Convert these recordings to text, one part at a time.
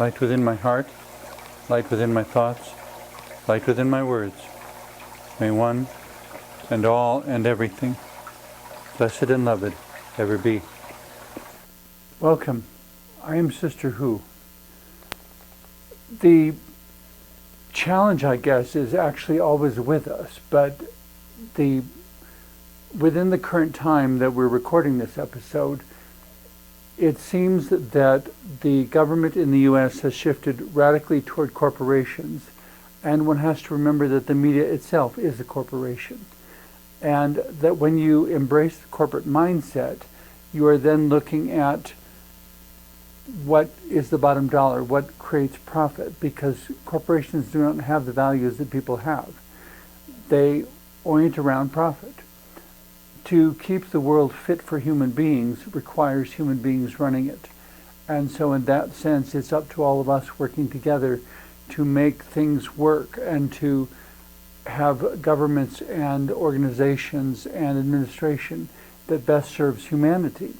light within my heart, light within my thoughts, light within my words. May one and all and everything, blessed and loved, ever be. Welcome. I am Sister Who. The challenge, I guess, is actually always with us, but within the current time that we're recording this episode, it seems that the government in the U.S. has shifted radically toward corporations, and one has to remember that the media itself is a corporation, and that when you embrace the corporate mindset, you are then looking at what is the bottom dollar, what creates profit, because corporations do not have the values that people have. They orient around profit. To keep the world fit for human beings requires human beings running it. And so in that sense, it's up to all of us working together to make things work and to have governments and organizations and administration that best serves humanity.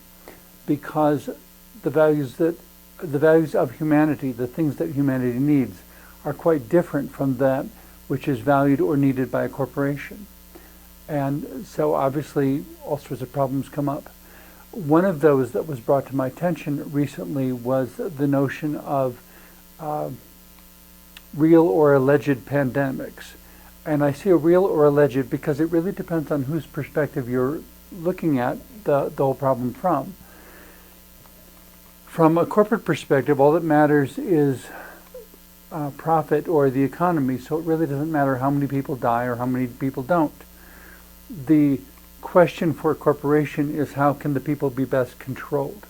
Because the values of humanity, the things that humanity needs, are quite different from that which is valued or needed by a corporation. And so obviously all sorts of problems come up. One of those that was brought to my attention recently was the notion of real or alleged pandemics. And I say real or alleged because it really depends on whose perspective you're looking at the whole problem from. From a corporate perspective, all that matters is profit or the economy, so it really doesn't matter how many people die or how many people don't. The question for a corporation is how can the people be best controlled?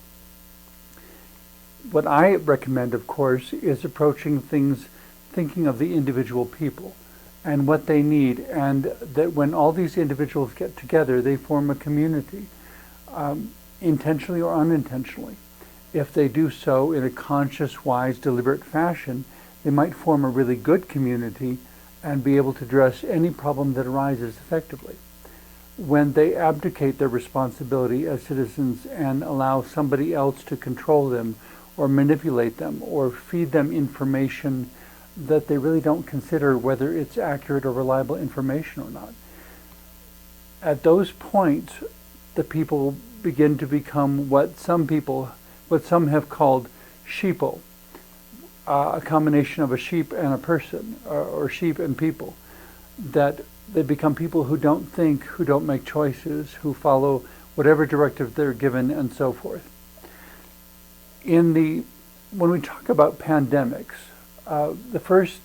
What I recommend, of course, is approaching things thinking of the individual people and what they need, and that when all these individuals get together, they form a community, intentionally or unintentionally. If they do so in a conscious, wise, deliberate fashion, they might form a really good community and be able to address any problem that arises effectively. When they abdicate their responsibility as citizens and allow somebody else to control them or manipulate them or feed them information that they really don't consider whether it's accurate or reliable information or not, at those points, the people begin to become what some have called sheeple, a combination of a sheep and a person, or sheep and people, that they become people who don't think, who don't make choices, who follow whatever directive they're given, and so forth. When we talk about pandemics, the first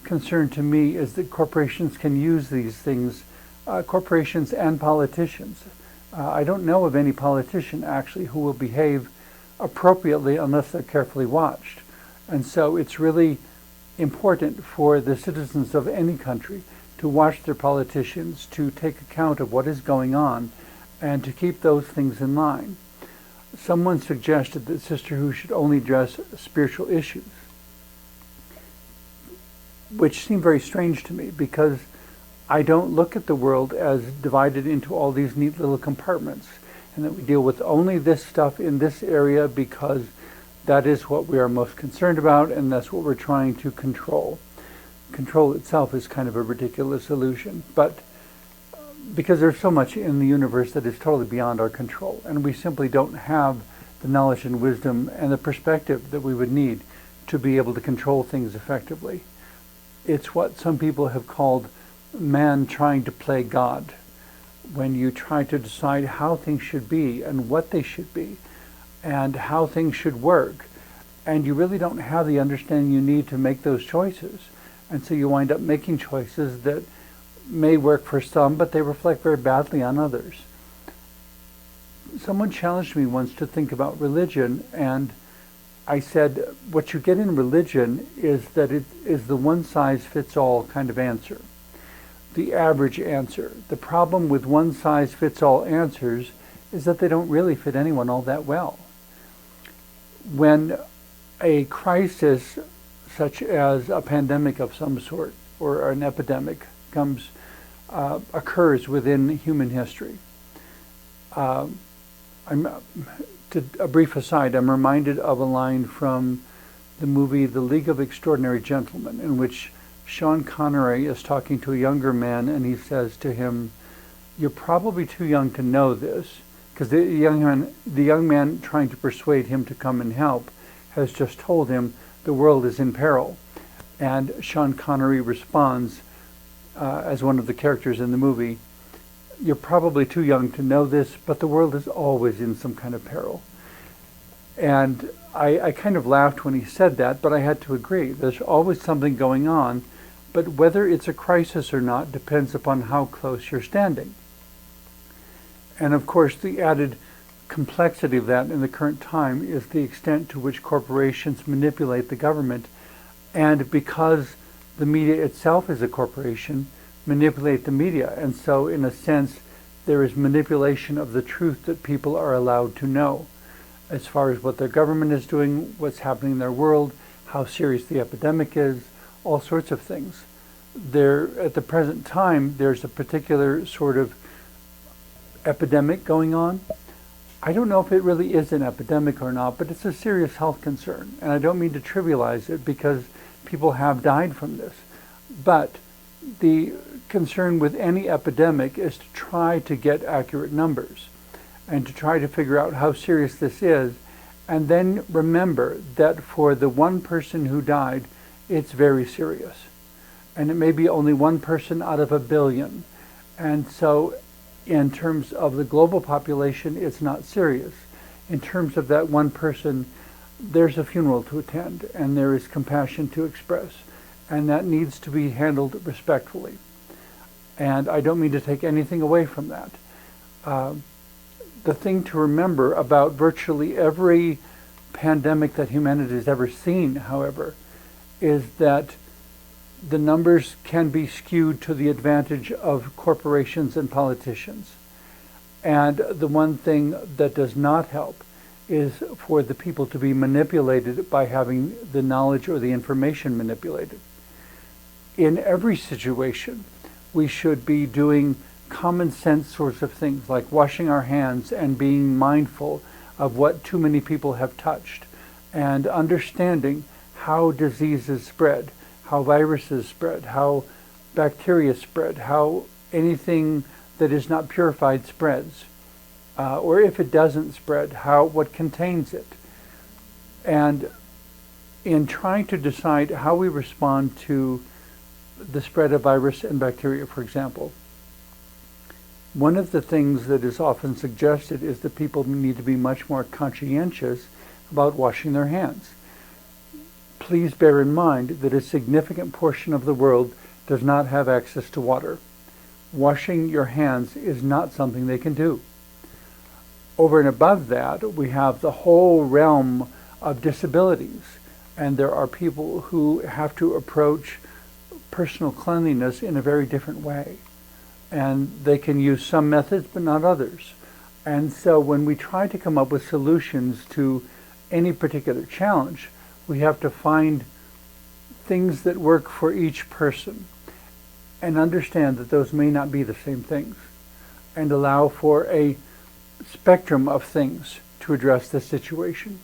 concern to me is that corporations can use these things, corporations and politicians. I don't know of any politician actually who will behave appropriately unless they're carefully watched. And so it's really important for the citizens of any country to watch their politicians, to take account of what is going on, and to keep those things in line. Someone suggested that Sister Who should only address spiritual issues, which seemed very strange to me because I don't look at the world as divided into all these neat little compartments, and that we deal with only this stuff in this area because that is what we are most concerned about and that's what we're trying to control. Control itself is kind of a ridiculous illusion, but because there's so much in the universe that is totally beyond our control, and we simply don't have the knowledge and wisdom and the perspective that we would need to be able to control things effectively. It's what some people have called man trying to play God. When you try to decide how things should be and what they should be and how things should work, and you really don't have the understanding you need to make those choices. And so you wind up making choices that may work for some, but they reflect very badly on others. Someone challenged me once to think about religion, and I said, what you get in religion is that it is the one-size-fits-all kind of answer, the average answer. The problem with one-size-fits-all answers is that they don't really fit anyone all that well. When a crisis such as a pandemic of some sort or an epidemic occurs within human history, a brief aside, I'm reminded of a line from the movie The League of Extraordinary Gentlemen, in which Sean Connery is talking to a younger man, and he says to him, "You're probably too young to know this," because the young man trying to persuade him to come and help has just told him the world is in peril. And Sean Connery responds, as one of the characters in the movie, "You're probably too young to know this, but the world is always in some kind of peril." And I kind of laughed when he said that, but I had to agree. There's always something going on, but whether it's a crisis or not depends upon how close you're standing. And of course, the added complexity of that in the current time is the extent to which corporations manipulate the government, and because the media itself is a corporation, manipulate the media. And so, in a sense, there is manipulation of the truth that people are allowed to know, as far as what their government is doing, what's happening in their world, how serious the epidemic is, all sorts of things. At the present time, there's a particular sort of epidemic going on. I don't know if it really is an epidemic or not, but it's a serious health concern. And I don't mean to trivialize it, because people have died from this. But the concern with any epidemic is to try to get accurate numbers and to try to figure out how serious this is, and then remember that for the one person who died, it's very serious. And it may be only one person out of a billion. And so in terms of the global population, it's not serious. In terms of that one person, there's a funeral to attend, and there is compassion to express, and that needs to be handled respectfully. And I don't mean to take anything away from that. The thing to remember about virtually every pandemic that humanity has ever seen, however, is that the numbers can be skewed to the advantage of corporations and politicians. And the one thing that does not help is for the people to be manipulated by having the knowledge or the information manipulated. In every situation, we should be doing common sense sorts of things, like washing our hands and being mindful of what too many people have touched, and understanding how diseases spread, how viruses spread, how bacteria spread, how anything that is not purified spreads, or if it doesn't spread, what contains it. And in trying to decide how we respond to the spread of virus and bacteria, for example, one of the things that is often suggested is that people need to be much more conscientious about washing their hands. Please bear in mind that a significant portion of the world does not have access to water. Washing your hands is not something they can do. Over and above that, we have the whole realm of disabilities, and there are people who have to approach personal cleanliness in a very different way. And they can use some methods, but not others. And so when we try to come up with solutions to any particular challenge, we have to find things that work for each person and understand that those may not be the same things, and allow for a spectrum of things to address the situation.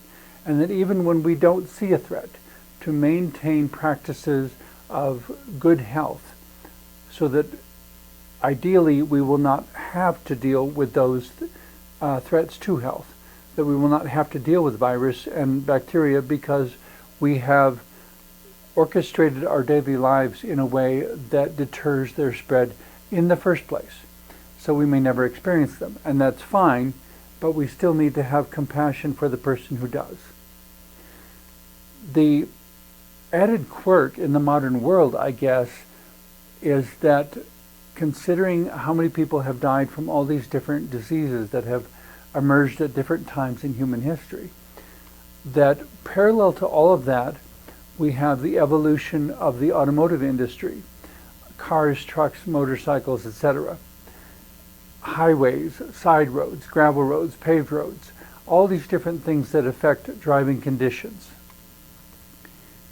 And that even when we don't see a threat, to maintain practices of good health, so that ideally we will not have to deal with those threats to health, that we will not have to deal with virus and bacteria, because we have orchestrated our daily lives in a way that deters their spread in the first place. So we may never experience them, and that's fine, but we still need to have compassion for the person who does. The added quirk in the modern world, I guess, is that considering how many people have died from all these different diseases that have emerged at different times in human history, that parallel to all of that, we have the evolution of the automotive industry, cars, trucks, motorcycles, etc., highways, side roads, gravel roads, paved roads, all these different things that affect driving conditions.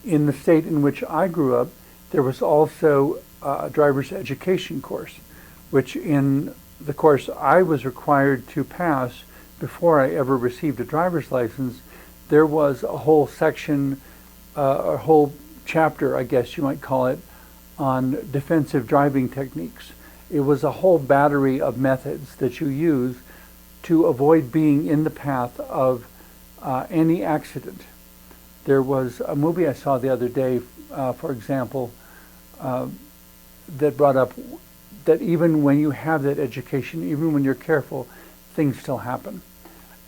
In the state in which I grew up, there was also a driver's education course, which in the course I was required to pass before I ever received a driver's license, there was a whole section a whole chapter, I guess you might call it, on defensive driving techniques. It was a whole battery of methods that you use to avoid being in the path of any accident. There was a movie I saw the other day, for example, that brought up that even when you have that education, even when you're careful, things still happen.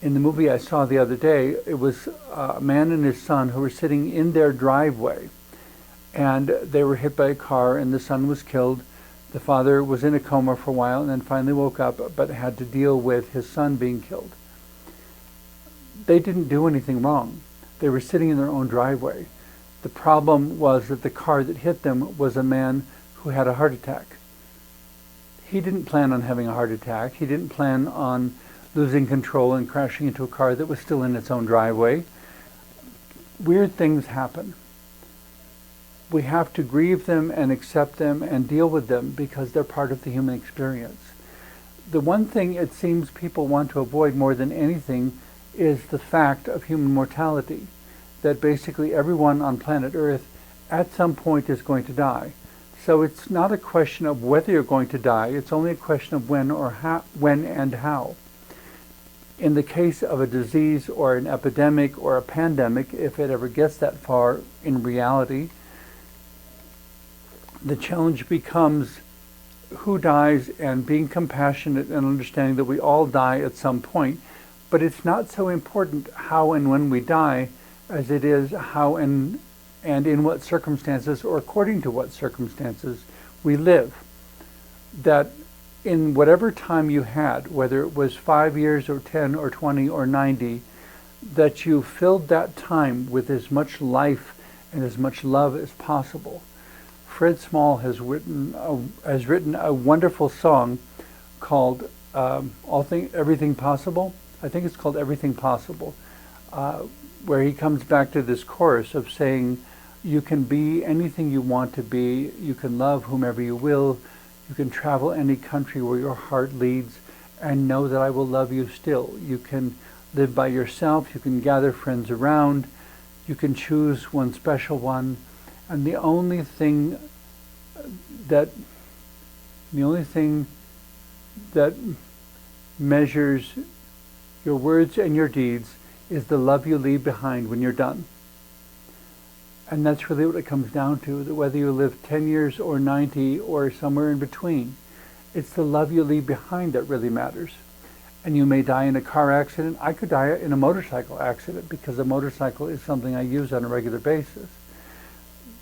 In the movie I saw the other day, it was a man and his son who were sitting in their driveway, and they were hit by a car, and the son was killed. The father was in a coma for a while and then finally woke up, but had to deal with his son being killed. They didn't do anything wrong. They were sitting in their own driveway. The problem was that the car that hit them was a man who had a heart attack. He didn't plan on having a heart attack. He didn't plan on losing control and crashing into a car that was still in its own driveway. Weird things happen. We have to grieve them and accept them and deal with them because they're part of the human experience. The one thing it seems people want to avoid more than anything is the fact of human mortality, that basically everyone on planet Earth at some point is going to die. So it's not a question of whether you're going to die, it's only a question of when and how. In the case of a disease or an epidemic or a pandemic, if it ever gets that far in reality, the challenge becomes who dies and being compassionate and understanding that we all die at some point. But it's not so important how and when we die as it is how and in what circumstances or according to what circumstances we live. That in whatever time you had, whether it was 5 years or 10 or 20 or 90, that you filled that time with as much life and as much love as possible. Fred Small has written a wonderful song called Everything Possible. I think it's called Everything Possible, where he comes back to this chorus of saying, you can be anything you want to be, you can love whomever you will, you can travel any country where your heart leads, and know that I will love you still. You can live by yourself, you can gather friends around, you can choose one special one, and the only thing that measures your words and your deeds is the love you leave behind when you're done. And that's really what it comes down to, that whether you live 10 years or 90 or somewhere in between, it's the love you leave behind that really matters. And you may die in a car accident. I could die in a motorcycle accident because a motorcycle is something I use on a regular basis.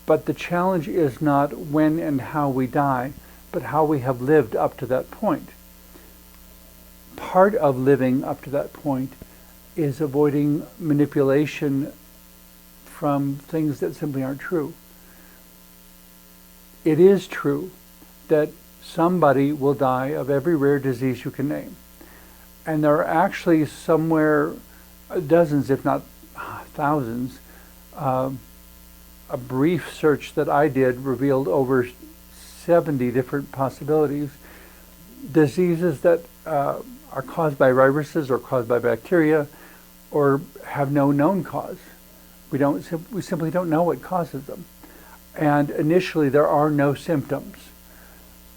But the challenge is not when and how we die, but how we have lived up to that point. Part of living up to that point is avoiding manipulation from things that simply aren't true. It is true that somebody will die of every rare disease you can name. And there are actually somewhere dozens, if not thousands. A brief search that I did revealed over 70 different possibilities. Diseases that are caused by viruses or caused by bacteria or have no known cause. We simply don't know what causes them. And initially there are no symptoms.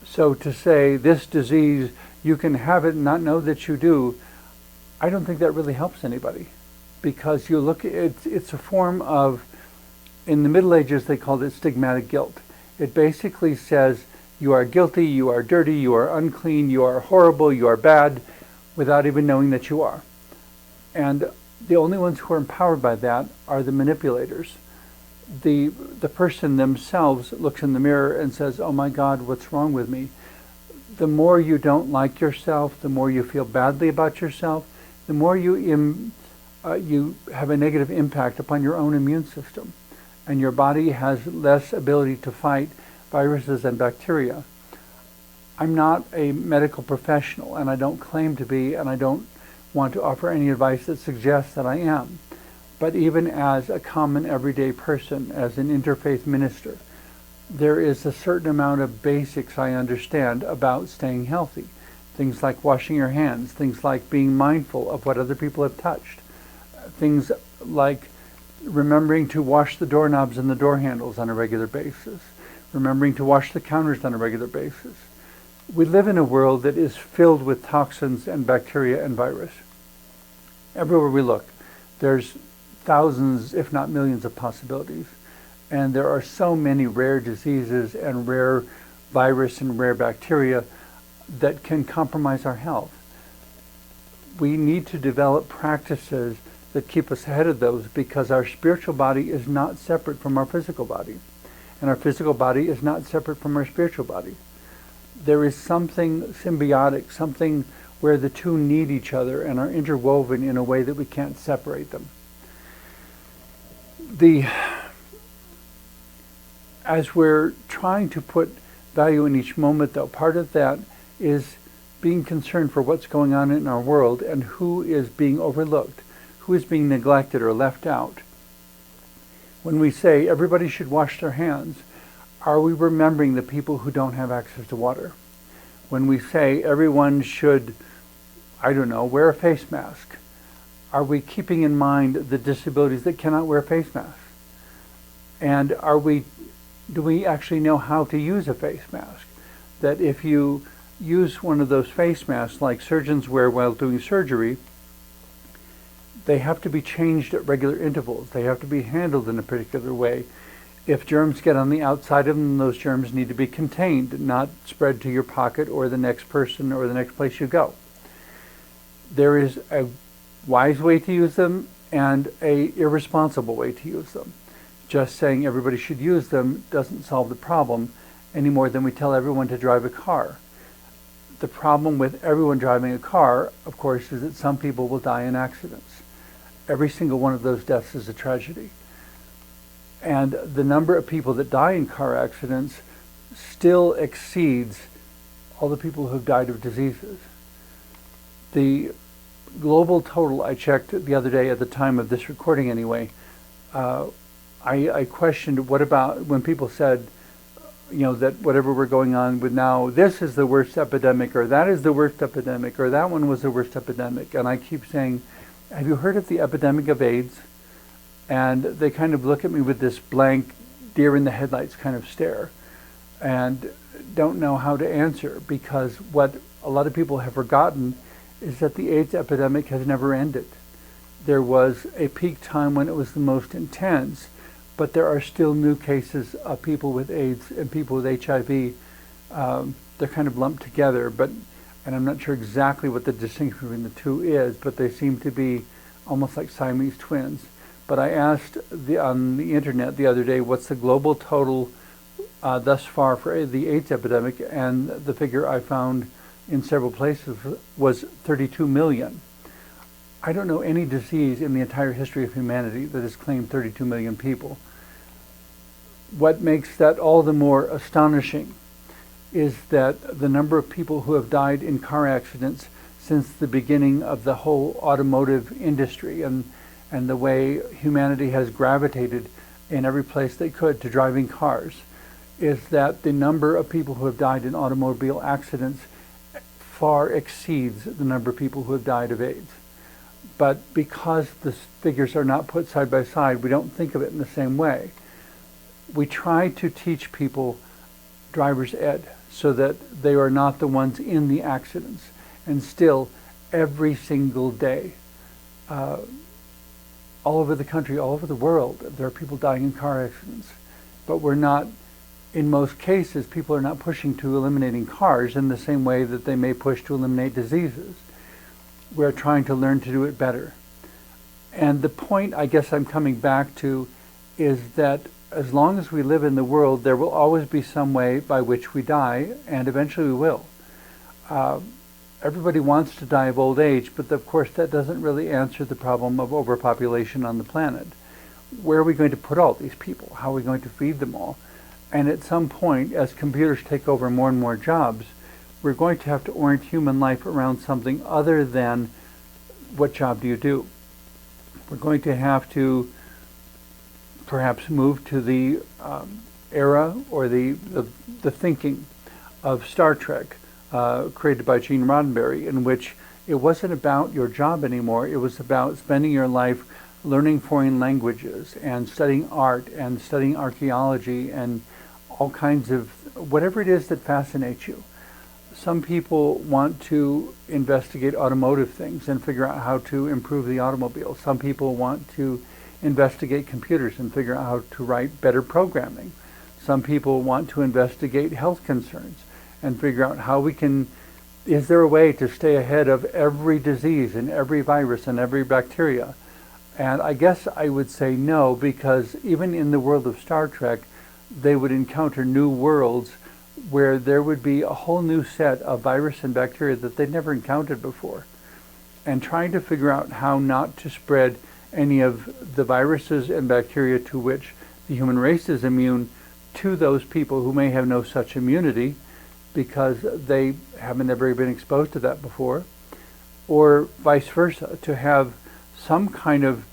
So to say this disease, you can have it and not know that you do, I don't think that really helps anybody. Because you look, it's a form of, in the Middle Ages they called it stigmatic guilt. It basically says you are guilty, you are dirty, you are unclean, you are horrible, you are bad, without even knowing that you are. And the only ones who are empowered by that are the manipulators. The person themselves looks in the mirror and says, oh my God, what's wrong with me? The more you don't like yourself, the more you feel badly about yourself, the more you have a negative impact upon your own immune system. And your body has less ability to fight viruses and bacteria. I'm not a medical professional, and I don't claim to be, and I don't want to offer any advice that suggests that I am. But even as a common everyday person, as an interfaith minister, there is a certain amount of basics I understand about staying healthy. Things like washing your hands, things like being mindful of what other people have touched, things like remembering to wash the doorknobs and the door handles on a regular basis, remembering to wash the counters on a regular basis. We live in a world that is filled with toxins and bacteria and virus. Everywhere we look, there's thousands, if not millions, of possibilities. And there are so many rare diseases and rare virus and rare bacteria that can compromise our health. We need to develop practices that keep us ahead of those, because our spiritual body is not separate from our physical body. And our physical body is not separate from our spiritual body. There is something symbiotic, something where the two need each other and are interwoven in a way that we can't separate them. As we're trying to put value in each moment, though, part of that is being concerned for what's going on in our world and who is being overlooked, who is being neglected or left out. When we say everybody should wash their hands, are we remembering the people who don't have access to water? When we say everyone should, wear a face mask, are we keeping in mind the disabilities that cannot wear face masks? And do we actually know how to use a face mask? That if you use one of those face masks like surgeons wear while doing surgery, they have to be changed at regular intervals. They have to be handled in a particular way. If germs get on the outside of them, those germs need to be contained, not spread to your pocket or the next person or the next place you go. There is a wise way to use them and an irresponsible way to use them. Just saying everybody should use them doesn't solve the problem any more than we tell everyone to drive a car. The problem with everyone driving a car, of course, is that some people will die in accidents. Every single one of those deaths is a tragedy. And the number of people that die in car accidents still exceeds all the people who have died of diseases. The global total, I checked the other day at the time of this recording anyway, I questioned what about when people said, that whatever we're going on with now, this is the worst epidemic, or that is the worst epidemic, or that one was the worst epidemic. And I keep saying, have you heard of the epidemic of AIDS? And they kind of look at me with this blank, deer in the headlights kind of stare, and don't know how to answer, because what a lot of people have forgotten is that the AIDS epidemic has never ended. There was a peak time when it was the most intense, but there are still new cases of people with AIDS and people with HIV. They're kind of lumped together, and I'm not sure exactly what the distinction between the two is, but they seem to be almost like Siamese twins. But I asked on the internet the other day, what's the global total thus far for the AIDS epidemic? And the figure I found in several places was 32 million. I don't know any disease in the entire history of humanity that has claimed 32 million people. What makes that all the more astonishing is that the number of people who have died in car accidents since the beginning of the whole automotive industry and the way humanity has gravitated in every place they could to driving cars, is that the number of people who have died in automobile accidents far exceeds the number of people who have died of AIDS. But because the figures are not put side by side, we don't think of it in the same way. We try to teach people driver's ed so that they are not the ones in the accidents. And still, every single day, all over the country, all over the world, there are people dying in car accidents. But we're not, in most cases, people are not pushing to eliminating cars in the same way that they may push to eliminate diseases. We're trying to learn to do it better. And the point I guess I'm coming back to is that as long as we live in the world, there will always be some way by which we die, and eventually we will. Everybody wants to die of old age, but of course that doesn't really answer the problem of overpopulation on the planet. Where are we going to put all these people? How are we going to feed them all? And at some point, as computers take over more and more jobs, we're going to have to orient human life around something other than what job do you do. We're going to have to perhaps move to the era or the thinking of Star Trek, created by Gene Roddenberry, in which it wasn't about your job anymore. It was about spending your life learning foreign languages and studying art and studying archaeology and all kinds of whatever it is that fascinates you. Some people want to investigate automotive things and figure out how to improve the automobile. Some people want to investigate computers and figure out how to write better programming. Some people want to investigate health concerns and figure out how we can, is there a way to stay ahead of every disease and every virus and every bacteria? And I guess I would say no, because even in the world of Star Trek, they would encounter new worlds where there would be a whole new set of virus and bacteria that they'd never encountered before. And trying to figure out how not to spread any of the viruses and bacteria to which the human race is immune to those people who may have no such immunity because they haven't ever been exposed to that before, or vice versa, to have some kind of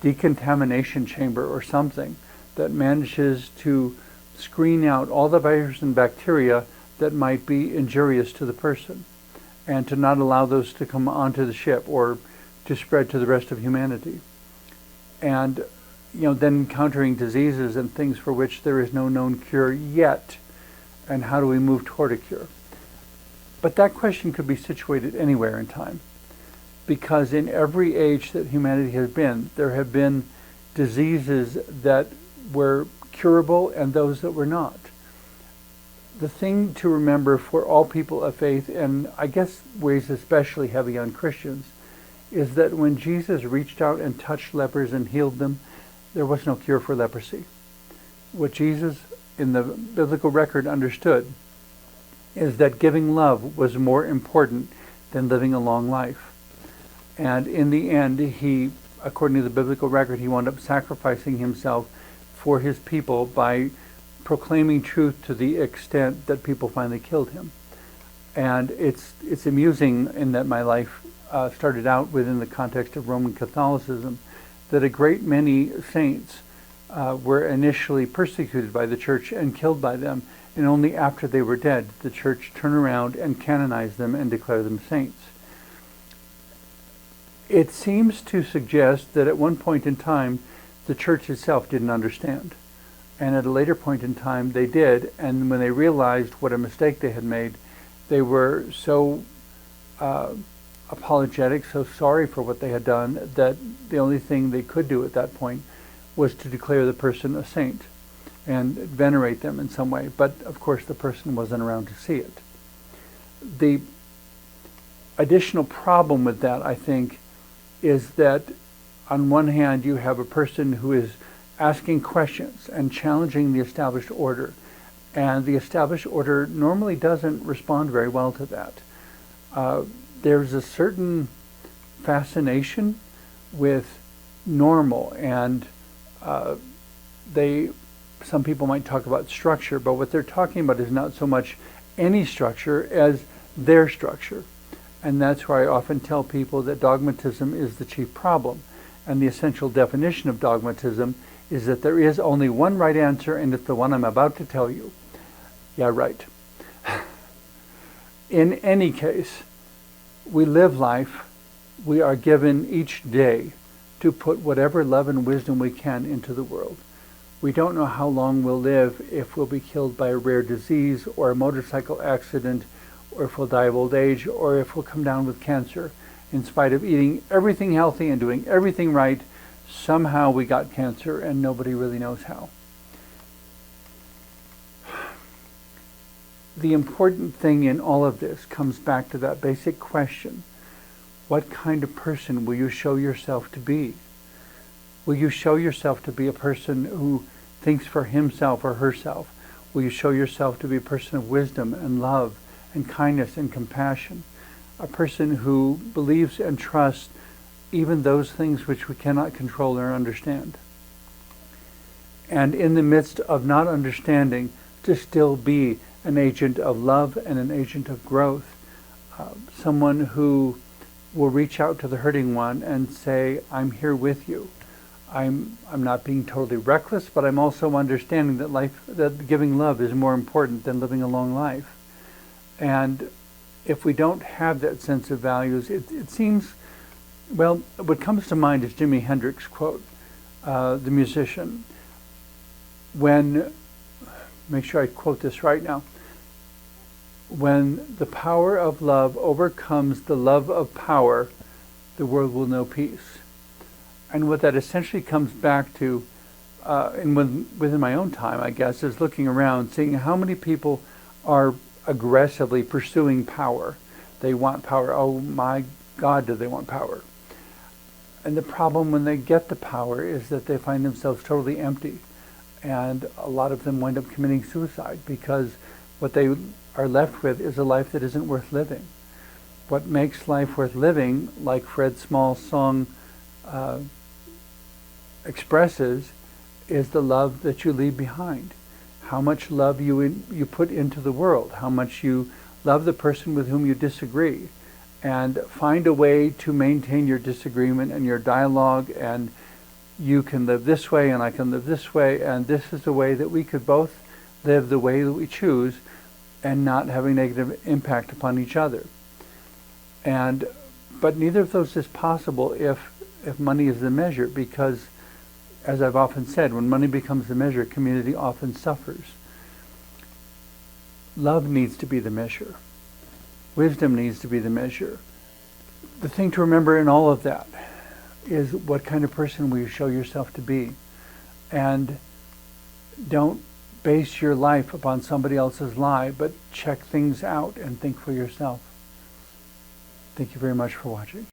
decontamination chamber or something that manages to screen out all the viruses and bacteria that might be injurious to the person, and to not allow those to come onto the ship or to spread to the rest of humanity. And then encountering diseases and things for which there is no known cure yet, and how do we move toward a cure? But that question could be situated anywhere in time, because in every age that humanity has been, there have been diseases that were curable and those that were not. The thing to remember for all people of faith, and I guess weighs especially heavy on Christians, is that when Jesus reached out and touched lepers and healed them, there was no cure for leprosy. What Jesus in the biblical record understood is that giving love was more important than living a long life. And in the end, he, according to the biblical record, he wound up sacrificing himself for his people by proclaiming truth to the extent that people finally killed him. And it's amusing in that my life started out within the context of Roman Catholicism, that a great many saints were initially persecuted by the church and killed by them, and only after they were dead did the church turn around and canonize them and declare them saints. It seems to suggest that at one point in time, the church itself didn't understand. And at a later point in time, they did, and when they realized what a mistake they had made, they were so apologetic, so sorry for what they had done, that the only thing they could do at that point was to declare the person a saint and venerate them in some way. But of course the person wasn't around to see it. The additional problem with that, I think, is that on one hand you have a person who is asking questions and challenging the established order, and the established order normally doesn't respond very well to that. There's a certain fascination with normal, and some people might talk about structure, but what they're talking about is not so much any structure as their structure. And that's why I often tell people that dogmatism is the chief problem. And the essential definition of dogmatism is that there is only one right answer, and it's the one I'm about to tell you. Yeah, right. In any case, we live life, we are given each day to put whatever love and wisdom we can into the world. We don't know how long we'll live, if we'll be killed by a rare disease or a motorcycle accident, or if we'll die of old age, or if we'll come down with cancer. In spite of eating everything healthy and doing everything right, somehow we got cancer and nobody really knows how. The important thing in all of this comes back to that basic question: what kind of person will you show yourself to be? Will you show yourself to be a person who thinks for himself or herself? Will you show yourself to be a person of wisdom and love and kindness and compassion? A person who believes and trusts even those things which we cannot control or understand. And in the midst of not understanding, to still be an agent of love and an agent of growth. Someone who will reach out to the hurting one and say, I'm here with you. I'm not being totally reckless, but I'm also understanding that giving love is more important than living a long life. And if we don't have that sense of values, it seems Well, what comes to mind is Jimi Hendrix quote, the musician. Make sure I quote this right now. When the power of love overcomes the love of power, the world will know peace. And what that essentially comes back to, within my own time, I guess, is looking around, seeing how many people are aggressively pursuing power. They want power. Oh my God, do they want power? And the problem when they get the power is that they find themselves totally empty. And a lot of them wind up committing suicide because what they are left with is a life that isn't worth living. What makes life worth living, like Fred Small's song expresses, is the love that you leave behind. How much love you put into the world, how much you love the person with whom you disagree, and find a way to maintain your disagreement and your dialogue, and you can live this way and I can live this way, and this is the way that we could both live the way that we choose and not have a negative impact upon each other. But neither of those is possible if money is the measure, because as I've often said, when money becomes the measure, community often suffers. Love needs to be the measure. Wisdom needs to be the measure. The thing to remember in all of that is what kind of person will you show yourself to be. And don't base your life upon somebody else's lie, but check things out and think for yourself. Thank you very much for watching.